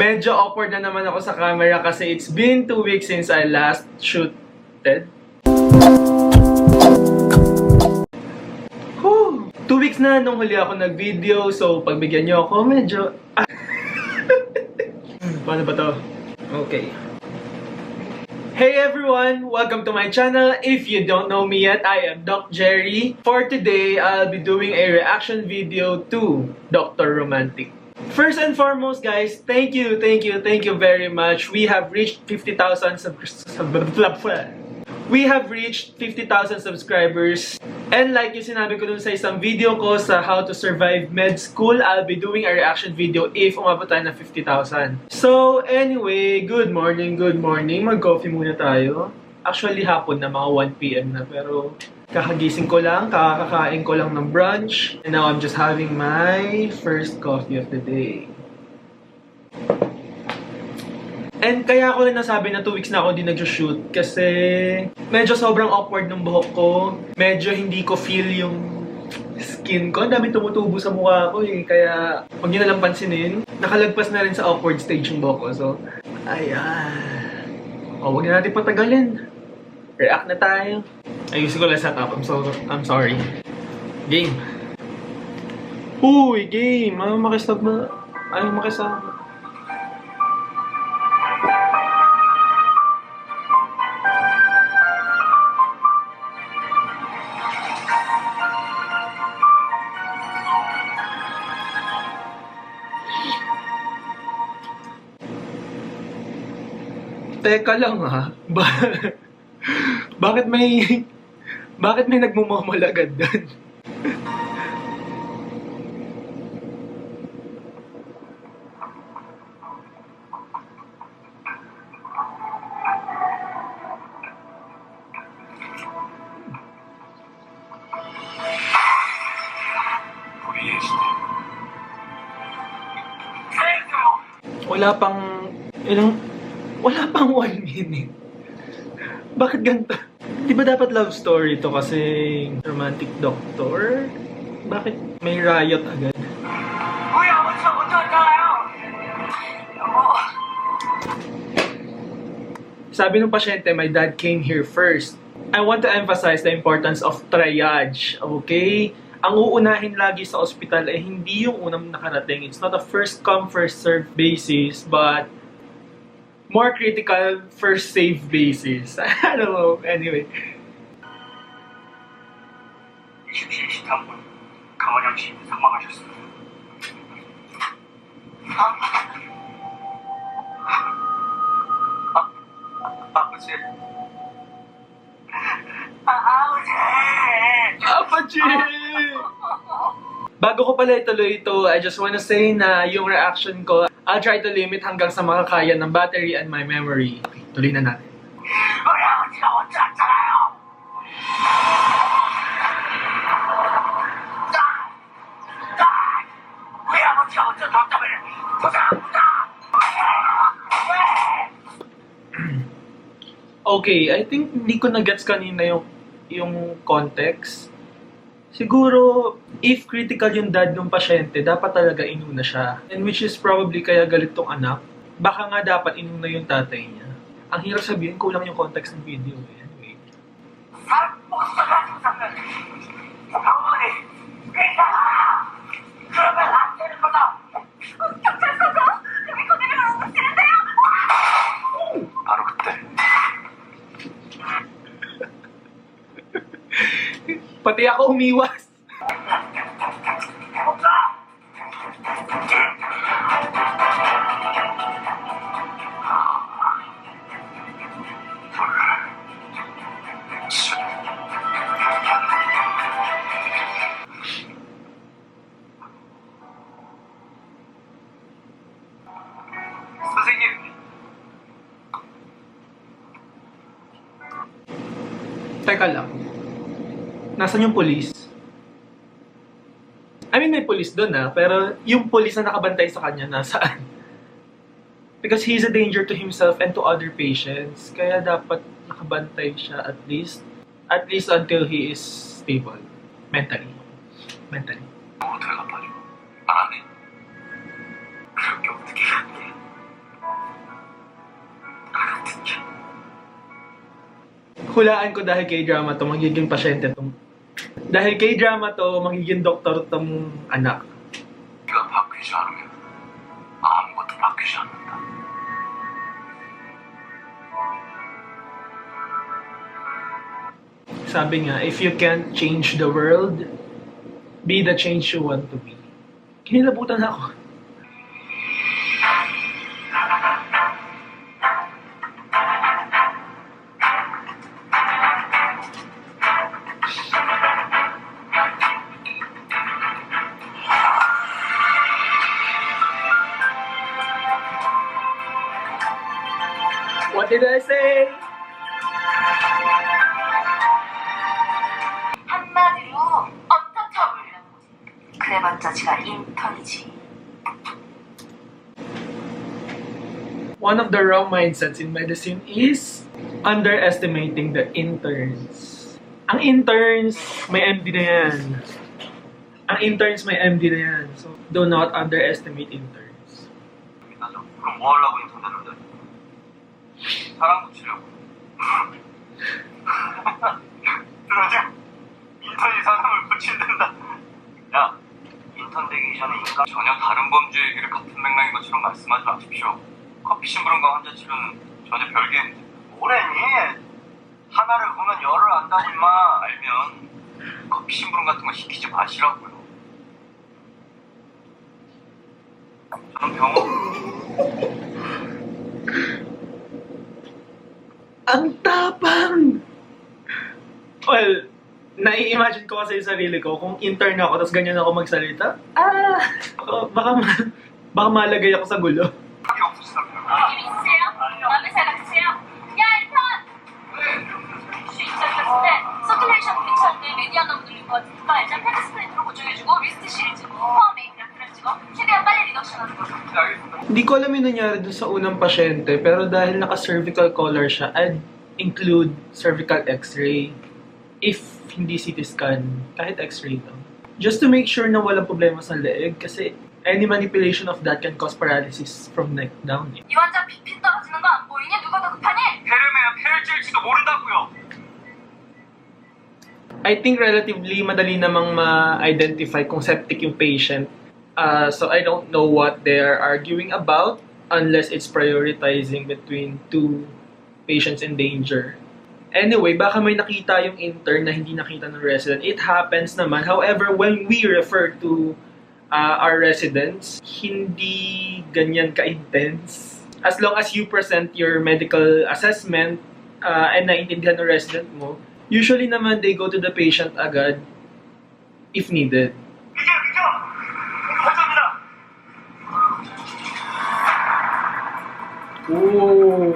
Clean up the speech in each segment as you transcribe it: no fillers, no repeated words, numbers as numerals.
Medyo awkward na naman ako sa camera kasi it's been 2 weeks since I last shooted. 2 weeks na nung huli ako nag-video, so pagbigyan nyo ako, medyo... Paano ba to? Okay. Hey everyone! Welcome to my channel. If you don't know me yet, I am Doc Jerry. For today, I'll be doing a reaction video to Dr. Romantic. First and foremost, guys, thank you very much. We have reached 50,000 subscribers. And like yung sinabi ko dun sa isang video ko sa How to Survive Med School, I'll be doing a reaction video if umabot tayo ng 50,000. So anyway, good morning. Mag-coffee muna tayo. Actually, hapon na, mga 1 PM na. Pero kakagising ko lang, kakakain ko lang ng brunch. And now I'm just having my first coffee of the day. And kaya ako rin nasabi na 2 weeks na ako hindi nag-shoot kasi medyo sobrang awkward ng buhok ko. Medyo hindi ko feel yung skin ko. Ang dami tumutubo sa mukha ko eh. Kaya huwag nyo nalang pansinin. Nakalagpas na rin sa awkward stage yung buhok ko. So, ayan. O, huwag na natin patagalin. React na tayo. Ayusin ko lang setup. I'm sorry. Game. Uy, game. Ayaw makisab na. Ayaw makisab. Teka lang ha. Bakit may nagmumamol agad doon? Wala pang 1 minute. Bakit ganito? Di ba dapat love story to kasi romantic doctor? Bakit may riot agad? Sabi ng pasyente, my dad came here first. I want to emphasize the importance of triage, okay? Ang uunahin lagi sa ospital ay hindi yung unang nakarating. It's not a first come, first serve basis, but more critical first save basis. I don't know. Anyway. Apache! Bago ko pala ituloy ito, I just wanna say na yung reaction ko, I'll try to limit hanggang sa makakaya ng battery and my memory. Okay, tuloy na natin. Okay, I think hindi ko na-gets kanina yung context. Siguro, if critical yung dad ng pasyente, dapat talaga inuna siya. And which is probably kaya galit tong anak. Baka nga dapat inuna yung tatay niya. Ang hirap sabihin, kulang yung context ng video. Anyway. Pati ako umiwas. Teka lang. Nasaan yung police? I mean, may police doon pero yung police na nakabantay sa kanya, nasaan? Because he's a danger to himself and to other patients. Kaya dapat nakabantay siya at least until he is stable. Mentally. Mentally. あなたが何もあらね。그렇게 어떻게 해야 돼? Hulaan ko dahil K-drama to, magiging pasyente to. Dahil K-drama to, magiging doktor tong anak. 네가 바뀌지 않으면 아무것도 바뀌지 않는다. Sabi nga, if you can't change the world, be the change you want to be. Kinilabutan ako. What did I say? 한마디로 언터처블이라는 거지. 그래봤자 지가 인턴이지. One of the wrong mindsets in medicine is underestimating the interns. Ang interns, may MD na yan. Ang interns, may MD na yan. So, do not underestimate interns. 믿어줘. 그럼 뭐 하려고 인턴 됐는데? 사람 고치려고. 들어지? 인턴이 사람을 고친단다. 야, 인턴 되기 전에 인간 전혀 다른 범죄 얘기를 같은 맥락인 것처럼 말씀하지 마십시오. 커피 심부름과 환자 치료는 전혀 별개인데. 뭐래니? 하나를 보면 열을 안다고 임마. 알면 커피 심부름 같은 거 시키지 마시라고요. 저는 병원 Ang tapang! Well, nai-imagine ko kasi yung sarili ko, kung intern ako, tapos ganyan ako magsalita, baka malagay ako sa gulo. 하기 없으시다면 일 있으세요? 마음에 잘 드세요? 야 인턴! 이슈 입장했을 때 서큘레이션 괜찮은데 메디안 너무 눌린 것 같으니까 일단 패드 스프린트로 고정해주고 리스트 실을 찍고 포함 메이크를 찍어 최대한 빨리 리덕션하는 거죠. 네, 알겠습니다. Hindi ko alam yung nangyari dun sa unang pasyente, pero dahil naka-cervical collar siya, I'd include cervical x-ray. If hindi CT scan, kahit x-ray lang. Just to make sure na walang problema sa leeg, kasi any manipulation of that can cause paralysis from neck down. 이 환자 BP 떨어지는 거 안 보이니? 누가 더 급하니? 폐렴이야 폐를 찔지도 모른다고요. I think relatively madali namang ma-identify kung septic yung patient. So I don't know what they're arguing about unless it's prioritizing between two patients in danger. Anyway, baka may nakita yung intern na hindi nakita ng resident. It happens naman. However, when we refer to our residents, hindi ganyan ka-intense. As long as you present your medical assessment and naiintindihan ng resident mo, usually naman they go to the patient agad if needed. 비켜 비켜. 환자입니다. Oh.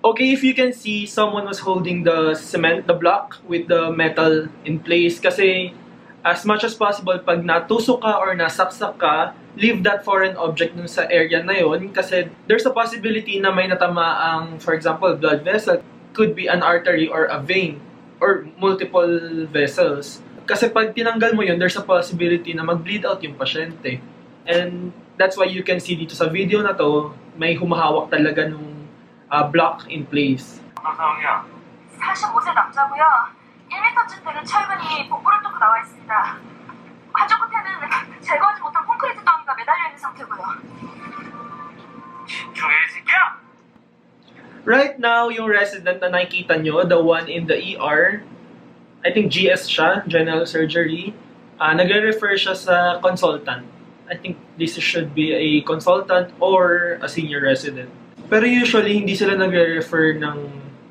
Okay, if you can see, someone was holding the cement, the block with the metal in place. Kasi as much as possible, pag natusok ka or nasaksak ka, leave that foreign object dun sa area na yon. Kasi there's a possibility na may natamaang, for example, blood vessel. Could be an artery or a vein or multiple vessels. Kasi pag tinanggal mo yun, there's a possibility na mag-bleed out yung pasyente. And that's why you can see dito sa video na to, may humahawak talaga nung block in place. 어떤 상황이야? 45세 남자고요. 1m쯤 되는 철근이 복부를 뚫고 나와 있습니다. 한쪽 끝에는 제거하지 못한 콘크리트 더미가 매달려 있는 상태고요. 집중해 이 새끼야! Right now, yung resident na nakikita nyo, the one in the ER, I think GS siya, General Surgery, nagre-refer siya sa consultant. I think this should be a consultant or a senior resident. Pero usually, hindi sila nagre-refer ng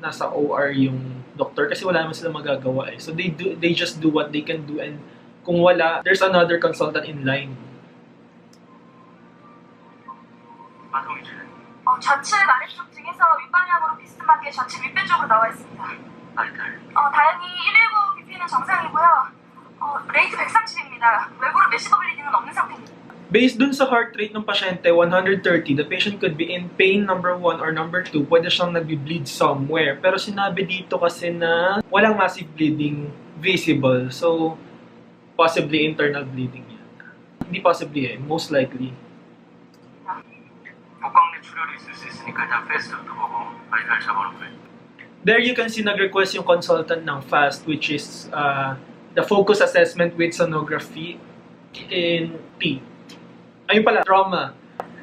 nasa OR yung doctor kasi wala naman sila magagawa eh. So they just do what they can do, and kung wala, there's another consultant in line. 반성이지. 좌측 아래쪽 등에서 윗방향으로 비스듬하게 좌측 윗배 쪽으로 나와 있습니다. 알들. 다행히 119 BP는 정상이고요. 레이트 130입니다. 외부로 메시버 블리딩은 없는 상태입니다. Based dun sa heart rate ng pasyente, 130, the patient could be in pain number 1 or number 2. Pwede siyang nag-bleed somewhere. Pero sinabi dito kasi na walang massive bleeding visible. So, possibly internal bleeding yan. Hindi possibly most likely. 복강내 출혈이 있을 수 있으니까 일단 패스트부터 보고 바이탈 잡아놓고 해. There you can see nag-request yung consultant ng FAST, which is the focus assessment with sonography in T. Ayun pala, trauma.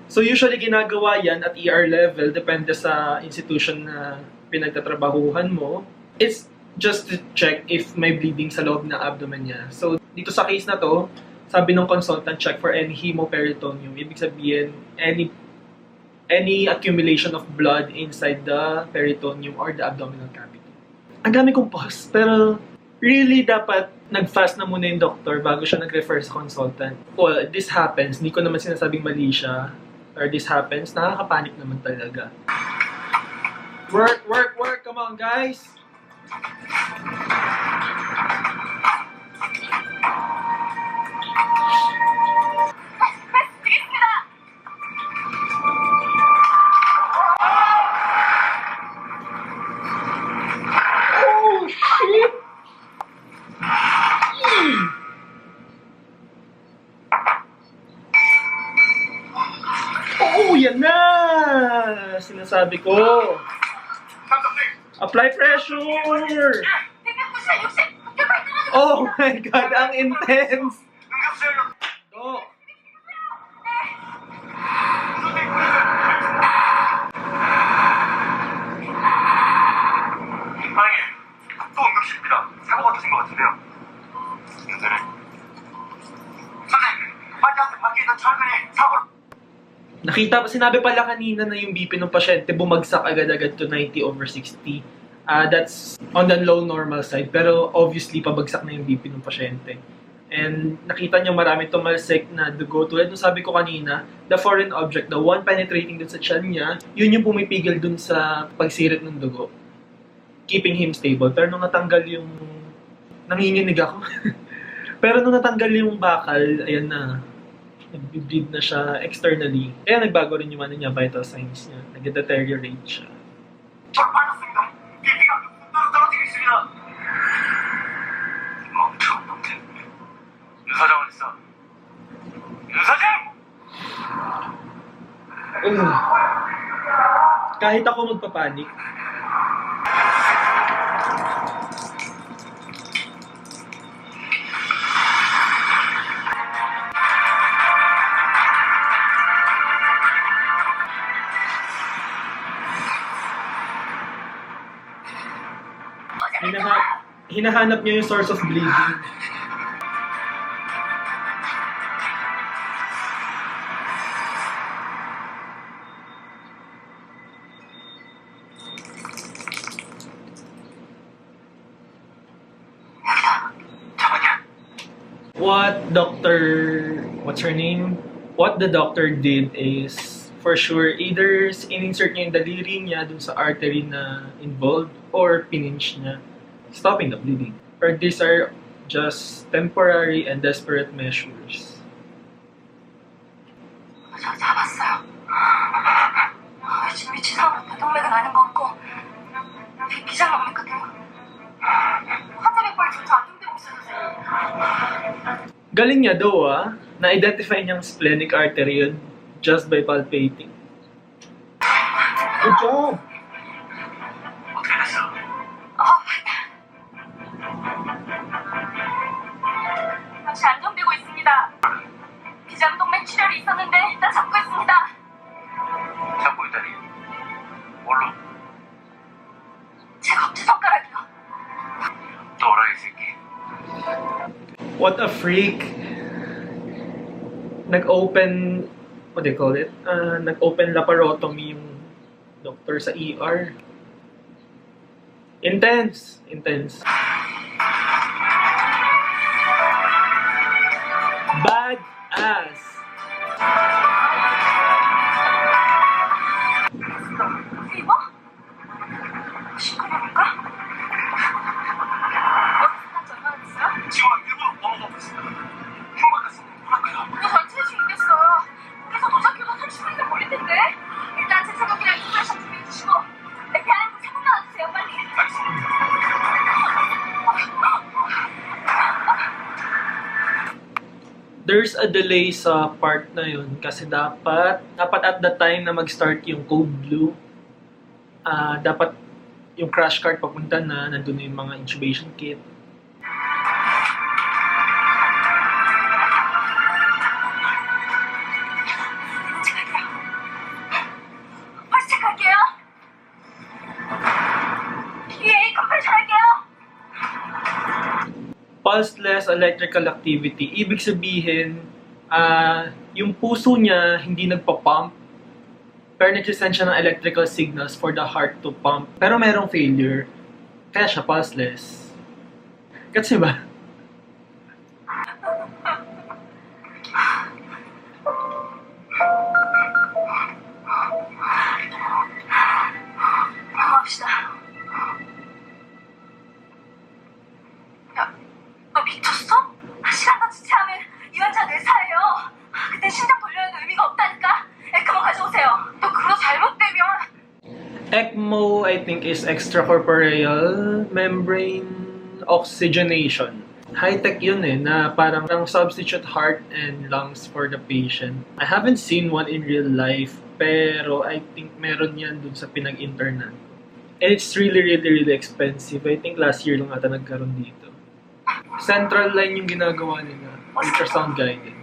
So usually ginagawa yan at ER level, depende sa institution na pinagtatrabahuhan mo. It's just to check if may bleeding sa loob ng abdomen niya. So dito sa case na to, sabi ng consultant, check for any hemoperitoneum. Ibig sabihin, any accumulation of blood inside the peritoneum or the abdominal cavity. Ang dami kong pause, pero really dapat nag-fast na muna yung doctor bago siya nag-refer sa consultant. Well, this happens, hindi ko naman sinasabing mali siya, or this happens, nakakapanik naman talaga. Work, work, work! Come on, guys! Oh, yan na! Sinasabi ko. Apply pressure! Oh my God, ang intense! Oh. 사장님, 또 응급실입니다. 사고가 터진 것 같은데요. 근데 선생님, 환자한테 밖에 있던 철근이 사고를 Sinabi pala kanina na yung BP ng pasyente bumagsak agad-agad to 90/60. That's on the low normal side, pero obviously pabagsak na yung BP ng pasyente. And nakita niyo marami tumalsik na dugo. Tulad nung sabi ko kanina, the foreign object, the one penetrating dun sa tiyan niya, yun yung pumipigil dun sa pagsirit ng dugo. Keeping him stable. Pero nung natanggal yung... Nanginginig ako. Pero nung natanggal yung bakal, ayan na. Nag-bleed na siya externally. Kaya nagbago rin yung vital signs niya. Nag-deteriorate siya. 저를 밟았습니다. BP가 떨어지고 있습니다. 멍청한 놈들. 윤 사장 어디 있어? 윤 사장! Kahit ako magpapanik, hinahanap niya yung source of bleeding. What's her name? What the doctor did is, for sure, either in-insert niya yung daliri niya dun sa artery na involved or pininch niya, stopping the bleeding. Or these are just temporary and desperate measures. 저 잡았어요. 지금 위치 상으로 부동맥은 아닌 것 같고 비장 넘었거든요. 환자 백발 진짜 안정되고 있어요. Galing niya daw na-identify niyang splenic artery yun just by palpating. Good job! 어떻게 됐어? 다시 안정되고 있습니다. 비장동맥 출혈이 있었는데 일단 잡고 있습니다. 잡고 있다니. 뭘로? 제 검지손가락이요. 또라이 새끼. What a freak! Nag-open, what do you call it? Nag-open laparotomy yung doctor sa ER. Intense! Intense. Bad ass! 이거? 시끄러울까? 어디서 얼마나 됐어요? 지금 일부러 넘어가고 있습니다. 흉막 같습니다. 뭐랄까요? 이거 전체 중이겠어요. 그래서 도착해도 30분이나 걸릴 텐데. 일단 제 생각이랑 인프레션 준비해 주시고 대한민국 3분 나와주세요, 빨리. 알겠습니다. There's a delay sa part na yun kasi dapat at the time na mag-start yung Code Blue, dapat yung crash cart papunta na, nandun na yung mga intubation kit. 벌써 갈게요. 예, 커플 잘게요. Pulseless electrical activity. Ibig sabihin, yung puso niya hindi nagpa-pump, pero nagsisend siya ng electrical signals for the heart to pump. Pero merong failure, kaya siya pulseless. Kasi ba? 합시다. 야, 너 미쳤어? 시간과 지체하면 이 환자 뇌사예요. 그때 심장 돌려야 해도 의미가 없다니까. 에크모 가져오세요. 또 그거 잘못되면 ECMO, I think, is extracorporeal membrane oxygenation. High-tech yun na parang substitute heart and lungs for the patient. I haven't seen one in real life, pero I think meron yan dun sa pinag-internan. And it's really, really, really expensive. I think last year lang ata nagkaroon dito. Central line yung ginagawa nila. Ultrasound guided.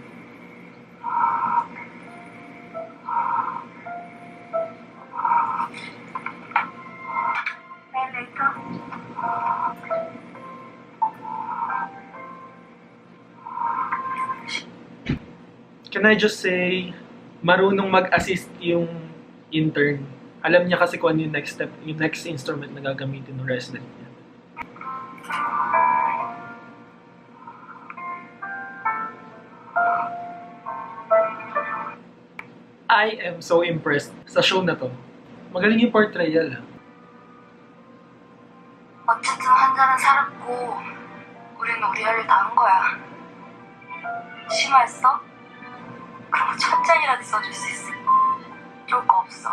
Can I just say, marunong mag-assist yung intern. Alam niya kasi kung ano yung next step, yung next instrument na gagamitin ng resident niya. I am so impressed sa show na to. Magaling yung portrayal. 어쨌든 환자는 살았고 우리는 우리 할 일 다 한 거야. 심화했어? 그럼 첫 잔이라도 써줄 수 있어. 좋을 거 없어.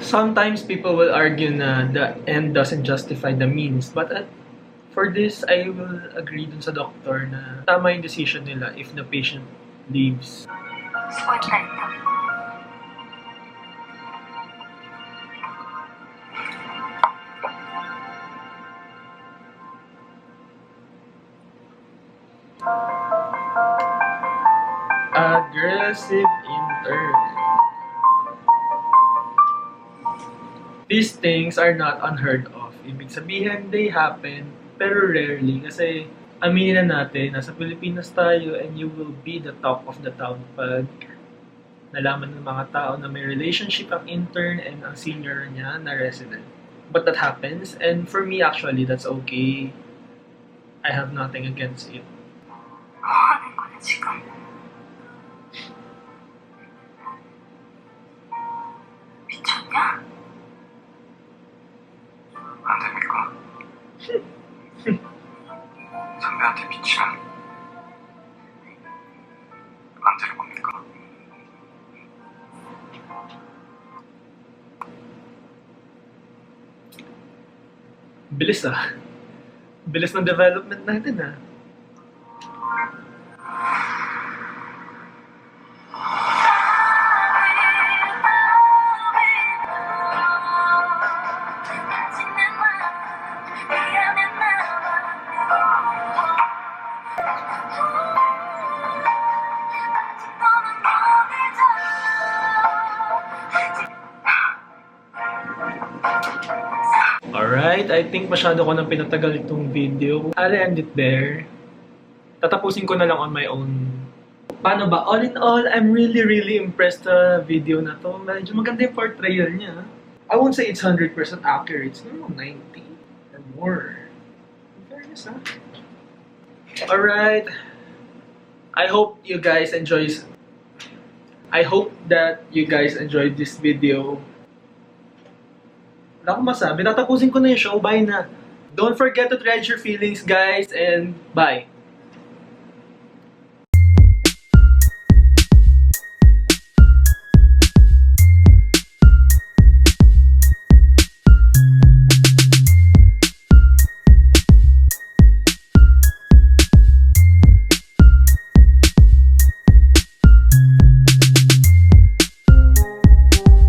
Sometimes people will argue na the end doesn't justify the means, but for this, I will agree dun sa doctor na tama yung decision nila if the patient leaves. 수고했다 일단. Aggressive intern. These things are not unheard of. Ibig sabihin, they happen, pero rarely. Kasi, aminin na natin, nasa Pilipinas tayo and you will be the talk of the town pag nalaman ng mga tao na may relationship ang intern and ang senior niya na resident. But that happens, and for me actually, that's okay. I have nothing against it. 뭐 하는 거야 지금? 미쳤냐? 안 됩니까? 선배한테 미치면 안 될 겁니까? Bilis ah. Bilis ng development natin ah. Alright, I think masyado ko nang pinatagal itong video. I'll end it there. Tatapusin ko na lang on my own. Paano ba? All in all, I'm really, really impressed sa video na to. Medyo maganda yung portrayal niya. I won't say it's 100% accurate. It's no 90 or more. In fairness, ha? Alright. I hope that you guys enjoyed this video. Wala akong masabi. Tatapusin ko na yung show. Bye na. Don't forget to treasure your feelings, guys. And bye.